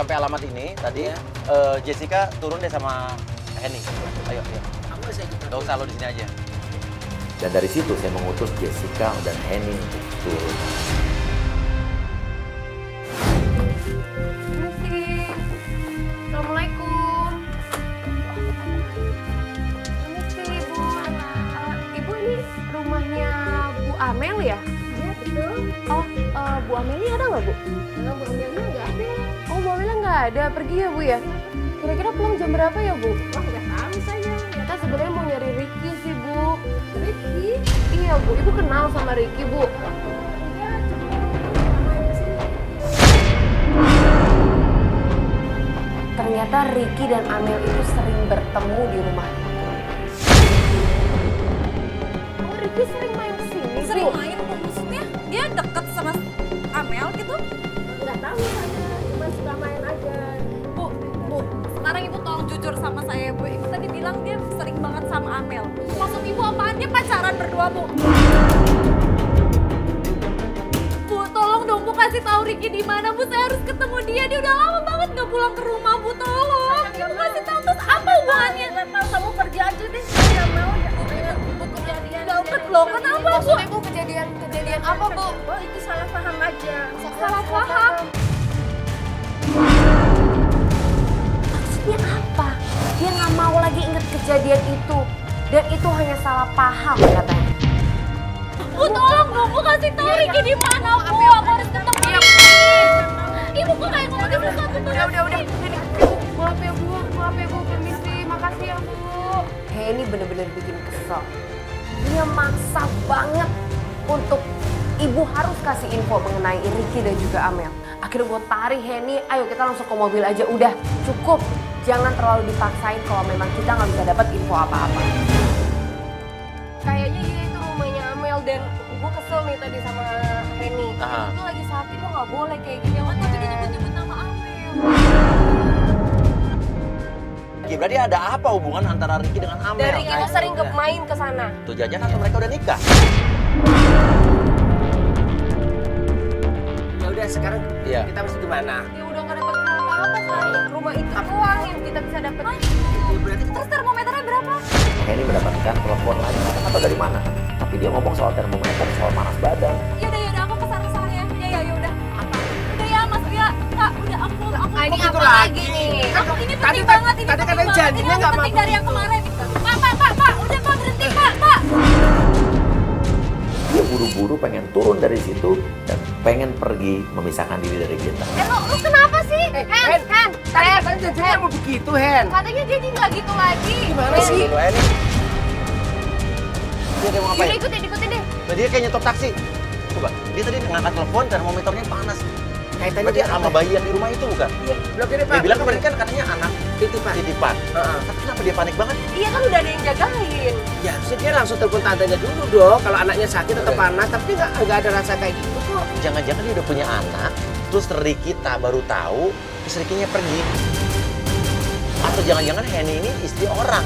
sampai alamat ini tadi, Jessica turun deh sama Henny. Ayo, ayo. Gak usah, lo di sini aja. Dan dari situ saya mengutus Jessica dan Henny untuk turun. Assalamualaikum. Permisi, Ibu. Ibu ini rumahnya Bu Amel ya? Iya, betul. Oh, Bu Amelia ada nggak, Bu? Nah, Bu Amelia nggak ada. Oh, Bu Amelia nggak ada. Pergi ya, Bu ya? Kira-kira pulang jam berapa ya, Bu? Wah, nggak tahu saya. Kita sebenarnya mau nyari Ricky sih, Bu. Ricky? Iya, Bu. Ibu kenal sama Ricky, Bu? Enggak, cuma main ke sini. Ternyata Ricky dan Amel itu sering bertemu di rumah itu. Oh, Ricky sering main ke sini, Bu? Sering main, Bu. Maksudnya dia deket sama Amel gitu? Nggak tahu saya, cuma suka main aja. Bu, sekarang Ibu tolong jujur sama saya, Bu. Ibu tadi bilang dia sering banget sama Amel. Maksud Ibu apaan? Dia pacaran berdua, Bu. Bu, tolong dong, Bu, kasih tahu Ricky di mana, Bu. Saya harus ketemu dia. Dia udah lama banget nggak pulang ke rumah, Bu. Tolong. Ibu kasih tahu, terus apa hubungannya? Nggak mau, kamu pergi aja deh. Saya nggak mau ya. Bu, kejadian. Dapet loh, kenapa, Bu? Maksudnya, Bu, kejadian apa, Bu? Oh, itu salah paham aja. Salah paham. Maksudnya apa? Dia nggak mau lagi inget kejadian itu. Dan itu hanya salah paham katanya. Bu, tolong dong, Bu, kasih tahu Ricky di mana, Bu. Aku harus ketemu Ricky. Ibu kok kayak ngomongin sesuatu tuh. Udah. Maaf ya, Bu, permisi. Makasih ya, Bu. Ini bener-bener bikin kesel. Dia maksa banget untuk Ibu harus kasih info mengenai Ricky dan juga Amel. Akhirnya gue tarik Henny, ayo kita langsung ke mobil aja. Udah, cukup. Jangan terlalu dipaksain kalau memang kita nggak bisa dapat info apa-apa. Kayaknya dia itu rumahnya Amel dan gue kesel nih tadi sama Henny. Itu lagi sakit, lo nggak boleh kayak gini. Jangan tadi nyebut-nyebut nama Amel. Berarti ada apa hubungan antara Ricky dengan Amel? Dari Ricky sering main ke sana. Tuh jajan atau mereka udah nikah? Ya udah sekarang Iya. kita mesti gimana? Ya udah nggak dapat apa-apa sayang. Rumah itu doang yang kita bisa dapat. Ya berarti kita Terus termometernya berapa? Henny mendapatkan telepon lagi, atau dari mana? Tapi dia ngomong soal termometer, soal panas badan. Yaudah, aku kesana ya. Ya udah. Apa? Udah ya, Mas Ria. Kak, udah aku. Ini Kok apa gitu lagi nih? Ini penting banget, ini tadi penting kan banget. janjinya Ini nggak lebih penting mau. dari yang kemarin. Pak, udah Pak, berhenti Pak. Dia buru-buru pengen turun dari situ dan pengen pergi memisahkan diri dari kita. Lu kenapa sih? Hen. Tadi janjinya mau begitu, Hen. Katanya jadi nggak gitu lagi. Gimana sih? Lo Henny. Dia mau ngapain? Yaudah ikutin deh. Nah, dia kayak nyetok taksi. Coba, dia tadi ngangkat telepon, termometernya panas. Kaitannya Berarti sama bayi yang di rumah itu bukan? Iya, belum ini Pak. Dia bilang kemarin kan katanya anak titipan. titipan. Tapi kenapa dia panik banget? Iya kan udah ada yang jagain. Ya harusnya dia langsung telepon tantenya dulu dong. Kalau anaknya sakit atau panas, tapi nggak ada rasa kayak gitu kok. Jangan-jangan dia udah punya anak, terus Ricky kita baru tahu, terus Ricky-nya pergi. Atau jangan-jangan Henny ini istri orang.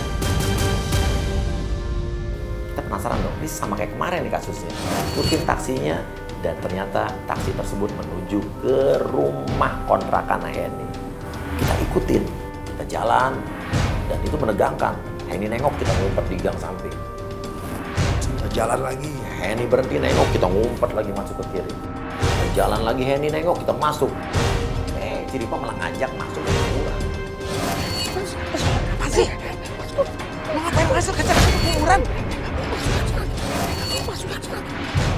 Kita penasaran dong, ini sama kayak kemarin nih kasusnya. Ikutin taksinya, dan ternyata taksi tersebut menuju ke rumah kontrakan Henny. Kita ikutin, kita jalan, dan itu menegangkan. Henny nengok, kita ngumpet di gang samping. Kita jalan lagi, Henny berhenti nengok, kita ngumpet lagi masuk ke kiri. Kita jalan lagi, Henny nengok, kita masuk. Ciripa malah ngajak masuk ke kuburan. Apa sih? Mau ngapain masuk ke kuburan?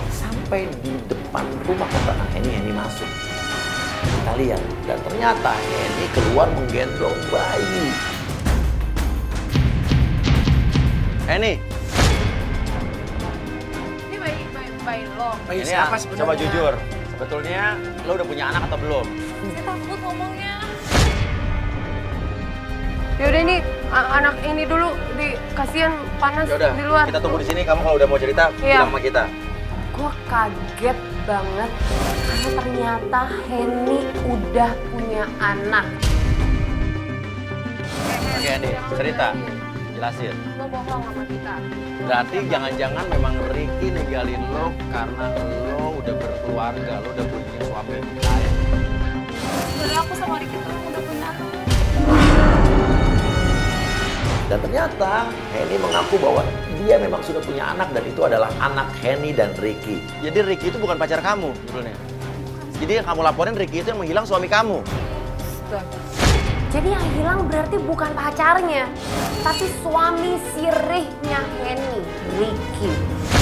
Sampai di depan rumah kontrakan Henny masuk. Kita lihat, dan ternyata Henny keluar menggendong bayi. Henny, Ini bayi lo. Bayi ini siapa ya, sebenarnya? coba jujur. Sebetulnya lo udah punya anak atau belum? Saya takut ngomongnya. Yaudah ini anak ini dulu kasihan panas Yaudah, di luar. kita tunggu di sini. Kamu kalau udah mau cerita, Iya. bilang sama kita. Gue kaget banget karena ternyata Henny udah punya anak. Oke Henny, cerita. Jelasin. Lo bohong sama kita. Berarti jangan-jangan memang Ricky ninggalin lo karena lo udah berkeluarga, lo udah punya suami lain. sebenarnya aku sama Ricky tuh udah punya anak. Dan ternyata Henny mengaku bahwa dia memang sudah punya anak dan itu adalah anak Henny dan Ricky. Jadi Ricky itu bukan pacar kamu sebetulnya. Jadi yang kamu laporin Ricky itu yang menghilang suami kamu. Jadi yang hilang berarti bukan pacarnya, tapi suami sirihnya Henny, Ricky.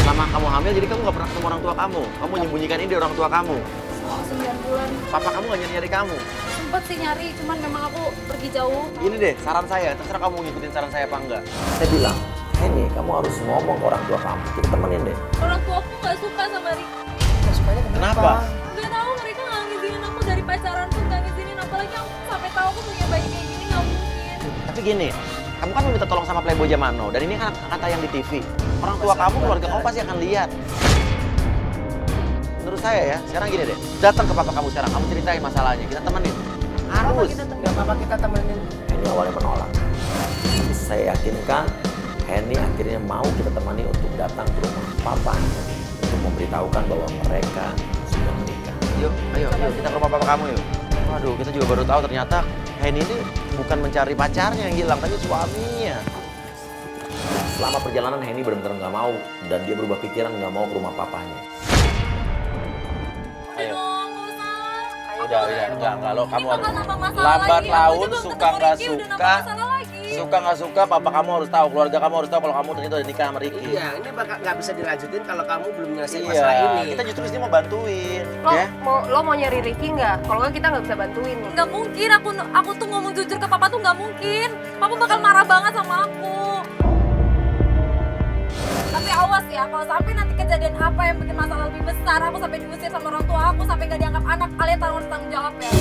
Selama kamu hamil jadi kamu nggak pernah ketemu orang tua kamu. Kamu nyembunyikan ini dari orang tua kamu. Oh, 9 bulan. Papa kamu nggak nyari kamu. Sempet sih nyari, cuman memang aku pergi jauh. Ini deh saran saya, terserah kamu ngikutin saran saya apa enggak. Saya bilang, Henny kamu harus ngomong ke orang tua kamu, kita temenin deh. Orang tua aku nggak suka sama Ricky. Kenapa? Nggak tahu, mereka nggak ngizinin aku dari pacaran tuh, nggak ngizinin. Apalagi aku sampai tahu aku punya bayi kayak gini, nggak mungkin. Tapi gini, kamu kan meminta tolong sama Playboy zaman now, dan ini kan akan tayang di TV. Orang tua kamu, keluarga kamu pasti akan lihat. Menurut saya ya, sekarang gini deh, datang ke papa kamu sekarang, kamu ceritain masalahnya, kita temenin. Harus. Nggak apa-apa kita temenin. Henny awalnya menolak. Tapi saya yakinkan Henny akhirnya mau kita temani untuk datang ke rumah papanya untuk memberitahukan bahwa mereka sudah menikah. Yuk, ayo kita ke rumah papa kamu yuk. Waduh, kita juga baru tahu ternyata Henny ini bukan mencari pacarnya yang hilang, tapi suaminya. Selama perjalanan Henny benar-benar nggak mau dan dia berubah pikiran nggak mau ke rumah papanya. Ayo. Dong, nggak usah. Udah, enggak lo, kamu Ini bakal nambah masalah lambat lagi. laun, Aku aja belum suka ketemu nggak Ricky, udah nambah suka, masalah lagi. suka nggak suka, papa kamu harus tahu, keluarga kamu harus tahu kalau kamu ternyata udah nikah sama Ricky. Iya, ini bakal nggak bisa dilanjutin kalau kamu belum menyelesaikan Iya, masalah ini. kita justru di sini mau bantuin, Lo ya. mau nyari Ricky nggak? Kalau nggak kita nggak bisa bantuin. Nggak mungkin, aku tuh ngomong jujur ke papa tuh nggak mungkin. Papa bakal marah banget sama aku. Tapi awas ya, kalau sampai nanti kejadian apa yang bikin masalah lebih besar, aku sampai diusir sama orang tua aku, sampai nggak dianggap anak, kalian harus tanggung jawab ya.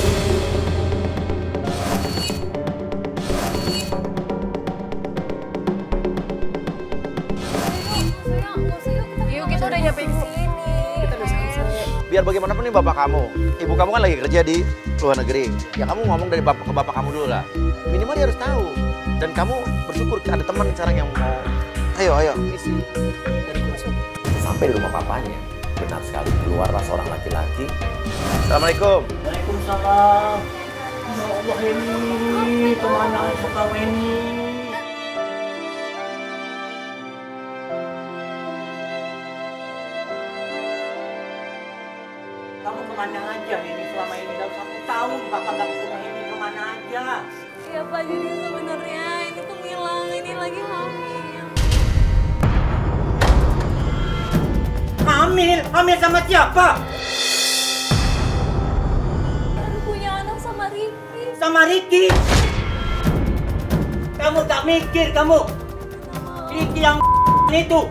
Yuk kita udah nyampe sini. Kita udah selesai. Biar bagaimanapun nih bapak kamu, ibu kamu kan lagi kerja di luar negeri. Ya kamu ngomong dari bapak ke bapak kamu dulu lah. Minimal dia harus tahu. Dan kamu bersyukur ada teman sekarang yang mau. Ayo. Isi dari masuk. Sampai di rumah papanya, benar sekali keluarlah seorang laki-laki. Assalamualaikum. Waalaikumsalam. Ya Allah Henny, kemana aku kau Henny? Kamu kemana aja Henny selama ini? Dalam 1 tahun Papa gak ketemu Henny, kemana aja? Iya Pak, jadi sebenarnya ini tuh Milang, ini lagi hamil. Hamil? Hamil sama siapa? Baru punya anak sama Ricky. Sama Ricky. Kamu tak mikir kamu? Ricky yang itu.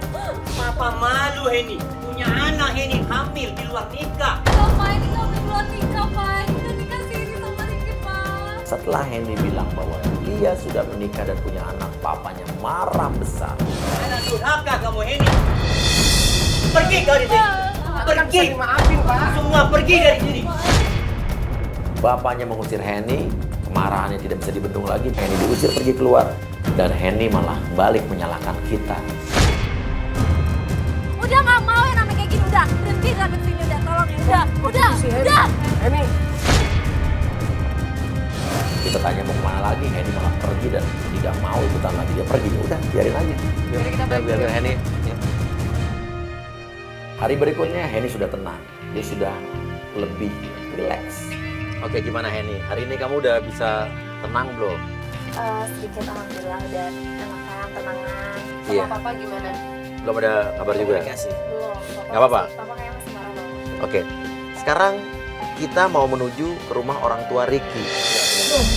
Papa malu Henny. Punya anak Henny hamil di luar nikah. Pak, ini nggak perlu nikah Pak, ini udah nikah siri sama Ricky Pak. Setelah Henny bilang bahwa dia sudah menikah dan punya anak, papanya marah besar. Anak durhaka kamu Henny. Pergi dari sini. Pergi. Maafin Pak. Semua pergi dari sini. Bapaknya mengusir Henny, kemarahannya tidak bisa dibendung lagi. Henny diusir pergi keluar dan Henny malah balik menyalahkan kita. Udah nggak mau yang namanya kayak gini, udah berhenti sampai sini, udah tolong ya, udah. Henny. Kita tanya mau kemana lagi, Henny malah pergi dan tidak mau ikutan lagi. Dia pergi, udah biarin aja. Biar Henny. Ya. Hari berikutnya Henny sudah tenang, dia sudah lebih rileks. Oke, gimana Henny? Hari ini kamu udah bisa tenang belum? Sedikit alhamdulillah udah enakan, tenangan. Iya. Papa gimana? Belum ada kabar juga? Komunikasi. Belum. Nggak apa-apa? Papa kayaknya masih marah banget. Oke, sekarang kita mau menuju ke rumah orang tua Ricky.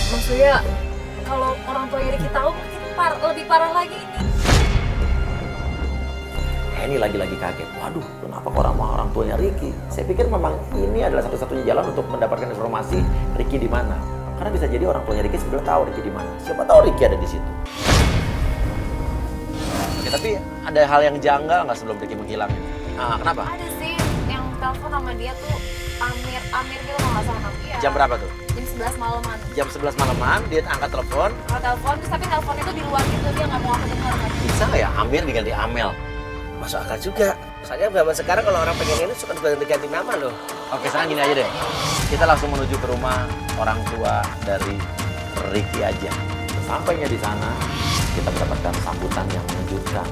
Maksudnya kalau orang tua Ricky tahu mungkin lebih parah lagi ini. Henny lagi-lagi kaget. Waduh, kenapa kok orang tuanya Ricky? Saya pikir memang ini adalah satu-satunya jalan untuk mendapatkan informasi Ricky di mana. Karena bisa jadi orang tuanya Ricky sebenarnya tahu Ricky di mana. Siapa tahu Ricky ada di situ. Oke, tapi ada hal yang janggal nggak sebelum Ricky menghilang? Ah, kenapa? Ada sih yang telepon sama dia tuh Amir gitu kalau nggak salah nama dia. Jam berapa tuh? Jam 11 malaman. Jam 11 malaman, dia angkat telepon. Kalau telepon terus tapi teleponnya tuh di luar gitu, dia nggak mau aku dengar. Bisa nggak ya Amir diganti Amel? Masuk akal juga. Soalnya zaman sekarang kalau orang pengen ini suka ganti nama loh. Oke, sekarang gini aja deh. Kita langsung menuju ke rumah orang tua dari Ricky aja. Sampainya di sana, kita mendapatkan sambutan yang mengejutkan.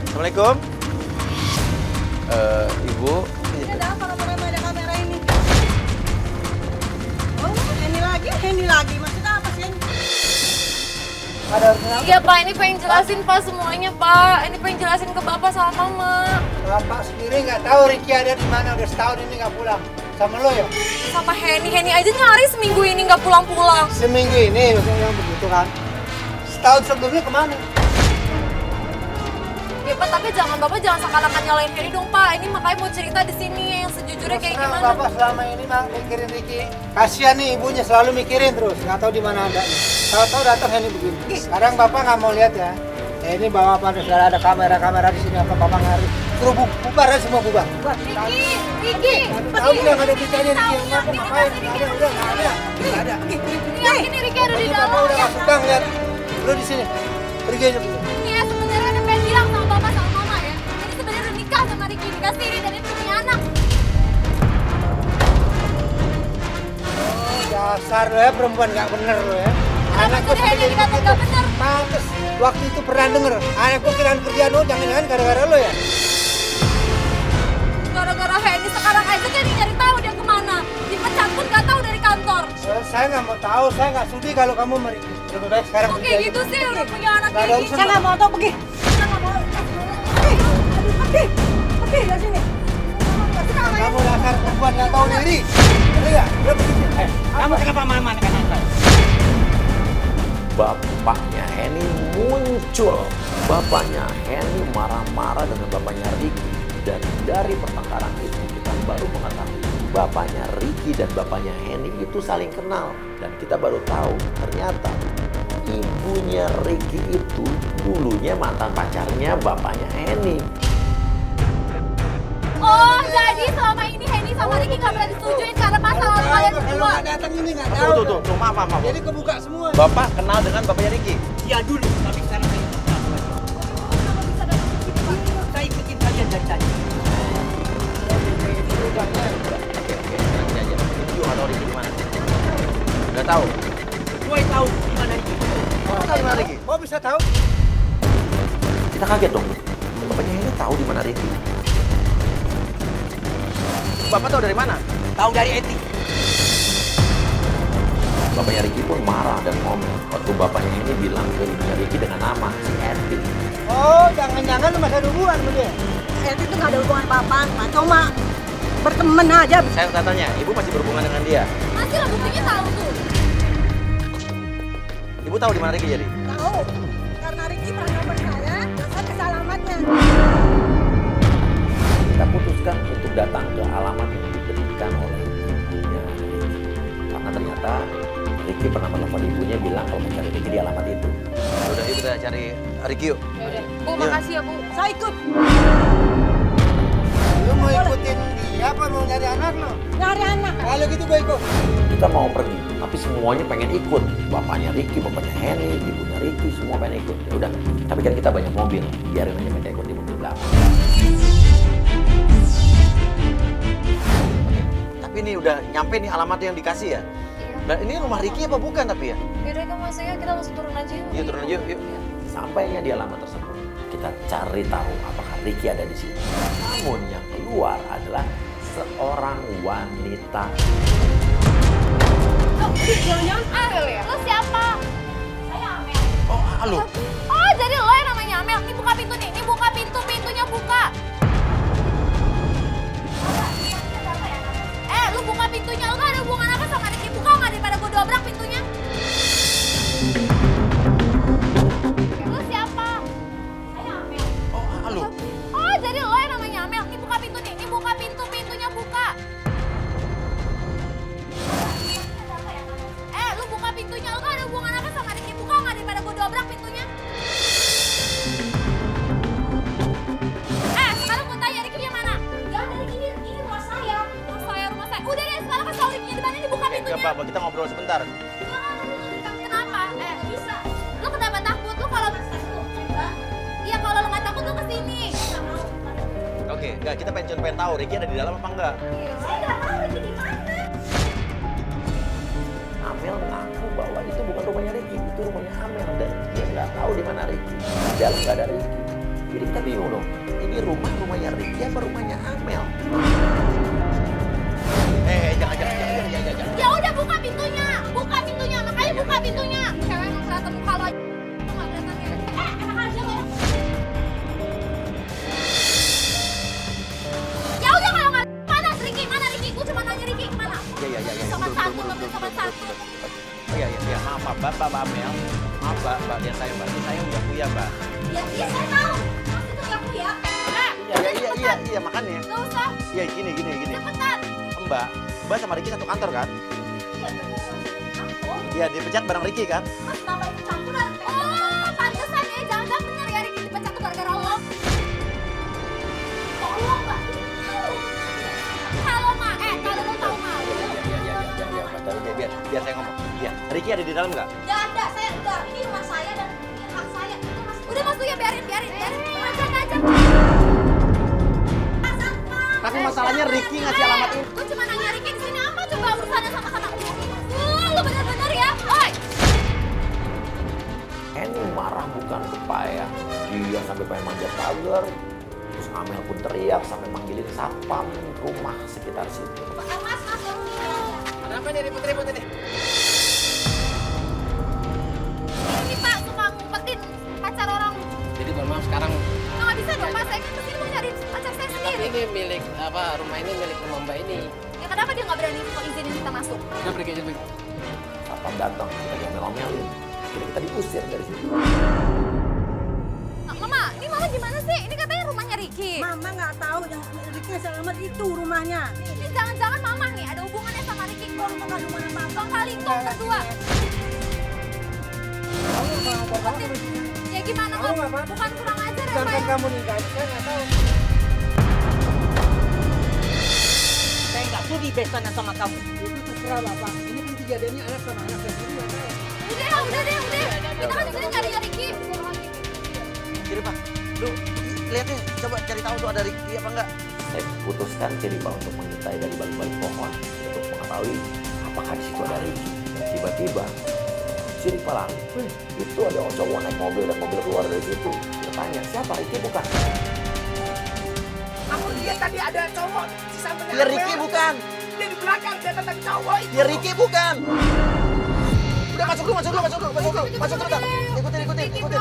Assalamualaikum. Ibu. Ini ada apa rame-rame ada kamera ini? Oh, ini lagi. Maksudnya apa sih ini? Iya Pak, ini pengen jelasin Pak semuanya Pak. Ini pengen jelasin ke Bapak sama Mama. Bapak sendiri nggak tahu Ricky ada di mana, udah setahun ini nggak pulang. Sama lo ya? Sama Henny aja nyari seminggu ini nggak pulang-pulang. Seminggu ini yang begitu kan? Setahun sebelumnya kemana? Ya Pak, tapi Bapak jangan seakan-akan nyalain Henny dong Pak. Ini makanya mau cerita di sini yang sejujurnya kayak Terus terang, gimana. Bapak selama ini mah mikirin Ricky. Kasihan nih ibunya selalu mikirin terus, nggak tahu di mana ada. Tahu-tahu datang Henny begini. Sekarang Bapak nggak mau lihat ya. Ini bawa apa? Sudah ada kamera di sini apa Bapak ngari? Suruh bubar ya semua bubar. Ricky, Tahu yang ada di sini Ricky yang Bapak ngapain? Nggak ada. ini Ricky ada di Ini dalam. Bapak udah nggak suka ngeliat. Lu di sini. Pergi aja. Ini ya sebenarnya udah pengen bilang sama Bapak sama Mama ya. Ini sebenarnya udah nikah sama Ricky, nikah siri dan ini punya anak. Oh, dasar lo ya perempuan nggak bener lo ya. Anakku Maksudnya Henny dikata nggak bener. Pantes. Waktu itu pernah denger. Anakku kirain kerjaan lo jangan-jangan gara-gara lo ya. Gara-gara Henny sekarang aja kan nyari tahu dia kemana. Dipecat pun nggak tahu dari kantor. Saya nggak mau tahu. Saya nggak sudi kalau kamu lebih baik sekarang Kok pergi kayak aja. gitu sih udah punya anak Nggak ada kayak urusan. gini. Saya nggak mau tahu pergi. Saya nggak mau. Pergi dari sini. Kamu dasar perempuan nggak tahu diri. Iya, udah pergi. Kamu kenapa marah-marah kan Anda? Bapaknya Henny muncul. Bapaknya Henny marah-marah dengan bapaknya Ricky. Dan dari pertengkaran itu kita baru mengetahui bapaknya Ricky dan bapaknya Henny itu saling kenal. Dan kita baru tahu ternyata ibunya Ricky itu dulunya mantan pacarnya bapaknya Henny. Oh, jadi selama ini Henny sama Ricky nggak pernah disetujuin karena masalah kalian Kalau berdua. nggak datang ini nggak tahu. Tuh, maaf. Jadi kebuka semua. Bapak kenal dengan bapaknya Ricky. Iya dulu, tapi sekarang saya tidak tahu lagi. Saya ikutin kalian dari tadi. Oke, nanti aja. Ibu nggak tahu Ricky di mana. Nggak tahu. Gue tahu di mana ini. Kamu tahu di mana Ricky? Kok bisa tahu? Kita kaget dong. Bapaknya Henny tahu di mana Ricky. Bapak tahu dari mana? Tahu dari Eti. Bapaknya Ricky pun marah dan ngomel waktu bapaknya Henny bilang ke ibunya Ricky dengan nama si Eti. Oh, jangan-jangan lu masih ada hubungan sama dia. Eti itu nggak ada hubungan apa-apa. Cuma berteman aja. Saya tanya, ibu masih berhubungan dengan dia? Masih lah buktinya tahu tuh. Ibu tahu di mana Ricky jadi? Tahu. Karena Ricky pernah nomor saya dan saya kasih alamatnya. Kita putuskan untuk datang ke alamat yang diberikan oleh ibunya Ricky. Karena ternyata Ricky pernah menelpon ibunya bilang kalau mencari Ricky di alamat itu. Udah, ibu kita cari Ricky yuk. Yaudah. Bu, makasih ya Bu. Saya ikut. Lu mau ikutin dia apa mau nyari anak lo? Nyari anak. Kalau gitu gue ikut. Kita mau pergi, tapi semuanya pengen ikut. Bapaknya Ricky, bapaknya Henny, ibunya Ricky, semua pengen ikut. Ya udah, tapi kan kita banyak mobil, biarin aja mereka ikut di mobil belakang. Tapi ini udah nyampe nih alamat yang dikasih ya? Nah, ini rumah Ricky apa bukan tapi ya? Yaudah kamu masuk ya, kita langsung turun aja yuk. Iya, turun aja yuk. Sampainya di alamat tersebut, kita cari tahu apakah Ricky ada di sini. Namun yang keluar adalah seorang wanita. Jangan-jangan ya? Lo siapa? Saya Amel. Oh, halo. Oh, jadi lo yang namanya Amel. Ini buka pintu nih, ini buka pintu, pintunya buka. Lu buka pintunya, lo gak ada hubungan apa sama Ricky. Buka nggak daripada gue dobrak pintunya. Lo siapa? Saya Amel. Oh, halo. Oh, jadi lo yang namanya Amel. Ini buka pintu nih, ini buka pintu, pintunya buka. Lu buka pintunya, lo gak ada hubungan apa sama Ricky. Buka nggak daripada gue dobrak pintunya. Sekarang gue tanya Ricky-nya mana? Gak ada Ricky, ini rumah saya. Rumah saya. Udah deh, sekarang kasih tau Ricky-nya di mana, ini buka pintunya. Enggak apa-apa, kita ngobrol sebentar. Kenapa? Bisa. Lu kenapa takut? Lu kalau... Iya, kalau lu nggak takut lu kesini. Enggak, kita pengen tahu Ricky ada di dalam apa enggak. Saya nggak tahu Ricky di mana. Amel ngaku bahwa itu bukan rumahnya Ricky, itu rumahnya Amel dan dia nggak tahu di mana Ricky. Di dalam nggak ada Ricky. Jadi kita bingung dong. Ini rumahnya Ricky apa rumahnya Amel? Jangan. Ya udah buka pintunya, makanya buka pintunya. Cewek emang kelihatan muka lo aja. Lo nggak kelihatan ya? Enak aja lo. Ya udah kalau nggak mana Ricky? Gue cuma nanya Ricky kemana? Iya. Sobat satu, satu. Oh iya, maaf, Mbak Amel. Maaf, Mbak, lihat saya, Mbak. Ini saya udah kuya, Mbak. Iya, saya tahu. Mas itu nggak ya? Iya, makanya. Nggak usah. Iya, gini. Cepetan. Mbak sama Ricky satu kantor kan? Iya, bener. Iya, dipecat bareng Ricky kan? Mas kenapa ikut campuran? Oh, pantesan ya. Jangan-jangan bener ya Ricky dipecat tuh gara-gara lo. Tolong, Mbak. Halo, Mak. Kalau lo tahu malu. Iya, biar saya ngomong. Iya, Ricky ada di dalam nggak? Nggak ada, saya enggak. Ini rumah saya dan ini hak saya. Udah Mas ya, biarin. Aja. Tapi masalahnya Ricky ngasih alamat ini. Gue cuma nanya Ricky di sini apa coba urusannya sama-sama. Lu bener-bener ya. Oi. Henny marah bukan kepayang. Dia sampai pengen manjat pagar. Terus Amel pun teriak sampai manggilin satpam rumah sekitar situ. Mas. Kenapa nih ribut-ribut ini? Ini Pak suka ngumpetin pacar orang. Jadi mohon maaf sekarang. Nggak bisa dong Mas, saya kan kesini mau cari pacar saya Tapi sendiri. ini milik rumah ini milik rumah Mbak ini. Ya kenapa dia nggak berani izinin kita masuk? Udah pergi aja. Satpam datang, kita diomel-omelin. Jadi kita diusir dari situ. Mama, ini Mama gimana sih? Ini katanya rumahnya Ricky. Mama nggak tahu yang Ricky selamat itu rumahnya. Ini jangan-jangan Mama nih ada hubungannya sama Ricky. Kong bukan hubungan apa-apa kali kong berdua. Ya gimana Mam? Bukan kurang ajar ya Pak? Sedangkan kamu nikah, saya nggak tahu. Saya nggak sudi besanan sama kamu. Itu terserah Bapak. Ini kan kejadiannya anak sama anak saya sendiri nggak tahu. Udah. Kita kan disini nyari Ricky. Jadi Pak, lu lihat deh, coba cari tahu tuh ada Ricky apa enggak. Saya putuskan Ciripa untuk mengintai dari balik-balik pohon untuk mengetahui apakah di situ ada Ricky. Tiba-tiba Ciripa lari. Itu ada cowok naik mobil dan mobil keluar dari situ. Dia tanya, siapa Ricky bukan? Aku lihat tadi ada cowok di samping. Dia Ricky bukan. Dia di belakang, dia tentang cowok itu. Dia Ricky bukan. Udah masuk dulu. Masuk dulu. Ikutin.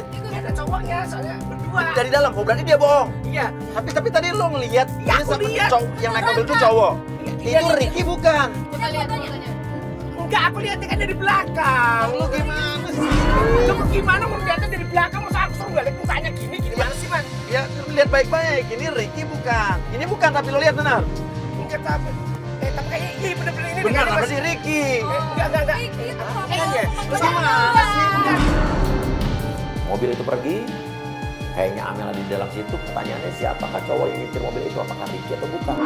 Dia ada cowoknya, soalnya berdua. Dari dalam, oh berarti dia bohong. Iya. Tapi tadi lo ngelihat Ya, ini aku sama lihat. cowok yang naik mobil itu cowok. Itu Ricky bukan. Kita lihat fotonya. Enggak, aku lihatnya kan dari belakang. Lu gimana sih? Lu gimana mau lihatnya dari belakang? Masa aku suruh balik mukanya gini gimana sih, Man? Ya lihat baik-baik. Ini Ricky bukan. Ini bukan tapi lo lihat benar. Enggak tapi tapi kayaknya iya bener-bener ini. Benar apa sih Ricky? Enggak. Ricky itu Kayaknya. Lu gimana sih? Mobil itu pergi. Kayaknya Amel ada di dalam situ. Pertanyaannya siapakah cowok yang nyetir mobil itu? Apakah Ricky atau bukan?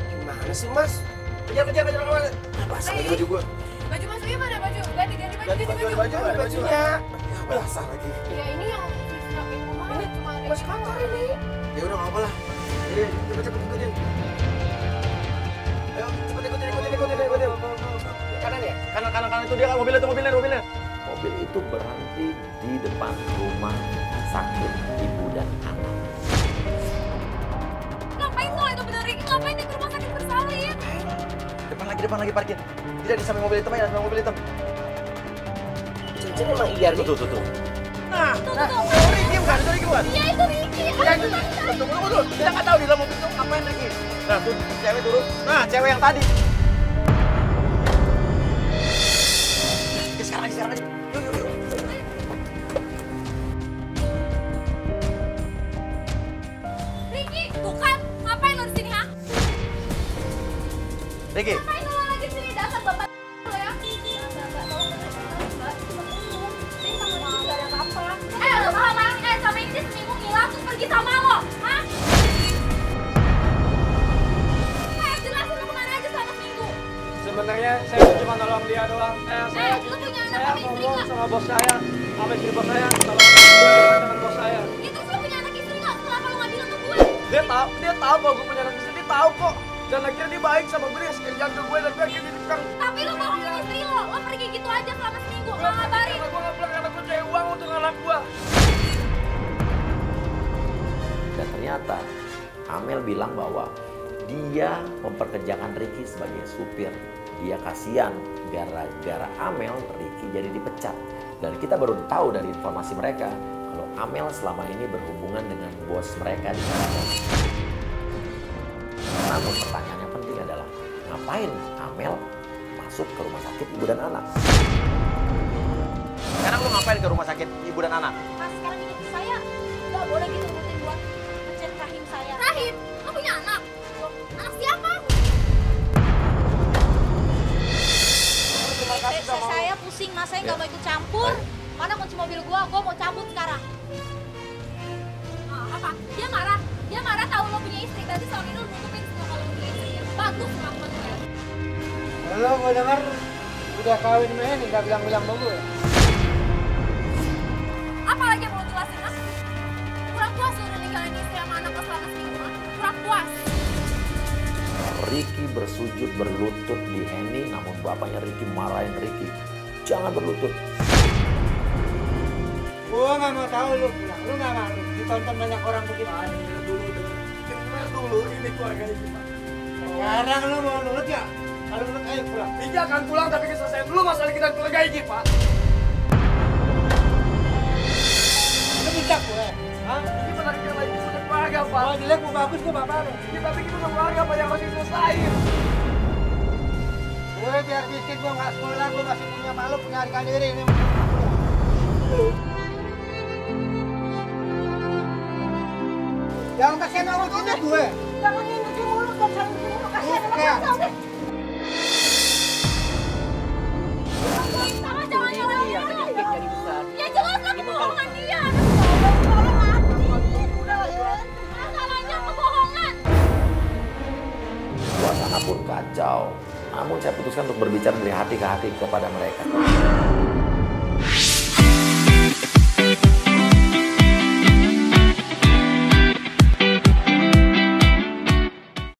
Gimana sih, Mas? Kejar kawan. Basah lagi baju gua. Baju masuknya mana baju? Ganti Bajunya. Basah lagi. Ya ini yang ini cuma Masuk kantor ini. Ya udah enggak apa-apa lah. Jadi cepet ikutin. Ayo cepet ikutin. Kanan ya? Kanan itu dia kan mobilnya. Mobil itu berhenti di depan rumah sakit ibu dan anak. ngapain lo itu bener Ricky ngapain di rumah sakit bersalin? Depan lagi parkir. Tidak di samping mobil hitam aja, samping mobil hitam. Cincin emang iya nih. Tuh. Tuh. Ricky bukan, itu Ricky bukan. Iya itu Ricky. Tunggu. Kita nggak tahu di dalam mobil itu ngapain Ricky. Nah tuh cewek turun. Nah cewek yang tadi. Sekarang aja. Yuk. Ricky, bukan. Ngapain lo di sini, ha? Ricky. Ngapain lo lagi di sini? Dasar bapak lo ya. Mbak, tolong benerin, Mbak. Ini sama Ricky nggak ada apa-apa. Lo sama sama ini seminggu ngilang terus pergi sama lo, ha? dia doang. Saya lu punya anak saya sama istri ngomong nggak? sama bos saya, sama istri bos saya, kalau dia dengan bos saya. Itu lu punya anak istri nggak? Kenapa lu nggak bilang ke gue? Dia tahu kalau gue punya anak istri, dia tahu kok. Dan akhirnya dia baik sama gue, dia kerjaan ke gue dan gue akhirnya ditekan. Tapi lu bohongin istri lo pergi gitu aja selama seminggu, nggak ngabarin. Gue nggak bilang karena gue cari uang untuk anak gue. Dan ternyata Amel bilang bahwa dia memperkerjakan Ricky sebagai supir. Dia kasihan gara-gara Amel, Ricky jadi dipecat. Dan kita baru tahu dari informasi mereka kalau Amel selama ini berhubungan dengan bos mereka di kantor. Namun pertanyaan yang penting adalah ngapain Amel masuk ke rumah sakit ibu dan anak? Sekarang lu ngapain ke rumah sakit ibu dan anak? Mas, sekarang hidup saya nggak boleh gitu rutin buat ngecek rahim saya. Rahim? Lo punya anak? Anak siapa? Saya pusing mas, saya nggak mau ikut campur. Mana kunci mobil gua mau cabut sekarang. Apa? Dia marah? Dia marah tahu lo punya istri. Berarti selama ini lo nutupin semua kalau lo punya istri. Bagus kelakuannya. Lo gue dengar udah kawin sama ini, nggak bilang-bilang sama gue. Apa lagi yang mau lo jelasin, Mas? Kurang puas lo udah ninggalin istri sama anak lo selama seminggu, Mas? Kurang puas. Ricky bersujud berlutut di Henny, namun bapaknya Ricky marahin Ricky. Jangan berlutut. Gue nggak mau tahu lu bilang, lu nggak mau. Ditonton banyak orang begitu. Dulu ini keluarga ini Pak. Sekarang lu mau nurut ya? Kalau nurut ayo pulang. Iya akan pulang tapi selesai dulu masalah kita keluarga ini Pak. Lu minta gue? Hah? Ini menariknya lagi punya keluarga Pak. Mau jelek mau bagus gue bapak lu. Ya tapi kita punya keluarga Pak yang masih selesai. Gue biar miskin gue nggak sekolah, gue masih punya malu, punya harga diri ini. Jangan kasihan sama kita gue. Jangan ini mulut dan saling mulut. Kasihan sama Iya. kita udah. Jangan nyalain dia. Ya jelas lah kebohongan dia. Masalahnya kebohongan. Suasana pun kacau. Namun saya putuskan untuk berbicara dari hati ke hati kepada mereka.